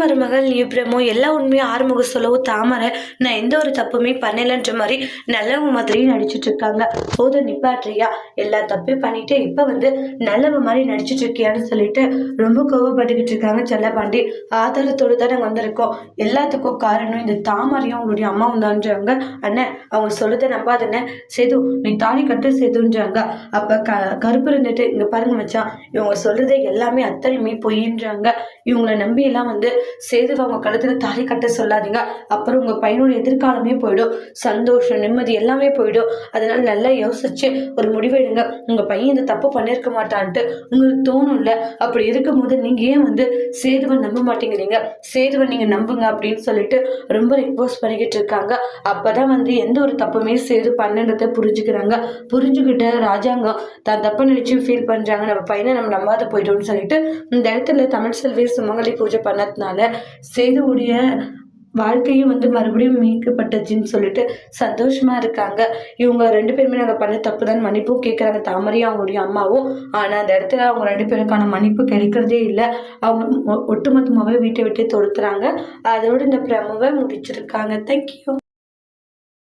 மருமகள் இப்ரமோ எல்லா உண்மையும் ஆறுமுகம் சொல்லவும் தாமரை நான் எந்த ஒரு தப்புமே பண்ணலன்ற மாதிரி நல்லவங்க மாதிரி நடிச்சிட்டு இருக்காங்க. போதும் நிப்பாட்றியா, எல்லா தப்பையும் பண்ணிட்டு இப்ப நல்லவ மாதிரி நடிச்சிட்டு இருக்கியான்னு சொல்லிட்டு ரொம்ப கோவப்பட்டுக்கிட்டு இருக்காங்க செல்லப்பாண்டி. ஆதாரத்தோடு தான் நாங்க வந்திருக்கோம். எல்லாத்துக்கும் காரணம் இந்த தாமரையும் உங்களுடைய அம்மாவும் தான்றாங்க. அண்ணன் அவங்க சொல்றத நம்பாதண்ணே. சேது நீ தாலி கட்டு சேதுன்றாங்க. அப்ப கருப்பு இருந்துட்டு இங்க பாருங்க மச்சான், இவங்க சொல்றதே எல்லாமே அத்தனையுமே பொய்ன்றாங்க. இவங்களை நம்பி எல்லாம் சேது அவங்க கழுத்துல தாலி கட்ட சொல்லாதீங்க. அப்புறம் உங்க பையனோட எதிர்காலமே போயிடும், சந்தோஷம் நிம்மதி எல்லாமே போயிடும். அதனால நல்லா யோசிச்சு ஒரு முடிவெடுங்க. உங்க பையன் இந்த தப்பு பண்ணிருக்க மாட்டான்ட்டு உங்களுக்கு தோணும்ல. அப்படி இருக்கும்போது நீங்க ஏன் சேதுவை நம்ப மாட்டேங்கிறீங்க? சேதுவை நீங்க நம்புங்க அப்படின்னு சொல்லிட்டு ரொம்ப ரிக்வஸ்ட் பண்ணிக்கிட்டு இருக்காங்க. அப்பதான் எந்த ஒரு தப்புமே சேது பண்ணுன்றத புரிஞ்சுக்கிறாங்க. புரிஞ்சுக்கிட்ட ராஜாங்கம் தான் தப்பு நினைச்சு ஃபீல் பண்றாங்க. நம்ம பையனை நம்ம நம்பாத போயிட்டோம்னு சொல்லிட்டு இந்த இடத்துல தமிழ் செல்வி சுமங்கலி பூஜை பண்ணதுனால சேதுவுடைய வாழ்க்கையும் மறுபடியும் மீட்கப்பட்டுச்சுன்னு சொல்லிட்டு சந்தோஷமா இருக்காங்க. இவங்க 2 பேருமே நாங்கள் பண்ண தப்பு தான் மன்னிப்பும் கேட்குறாங்க, தாமரையும் அவங்களுடைய அம்மாவும். ஆனால் அந்த இடத்துல அவங்க 2 பேருக்கான மன்னிப்பு கிடைக்கிறதே இல்லை. அவங்க ஒட்டுமொத்தமாகவே வீட்டை விட்டு தொடுத்துறாங்க. அதோடு இந்த பிரமுவை முடிச்சிருக்காங்க. தேங்க்யூ.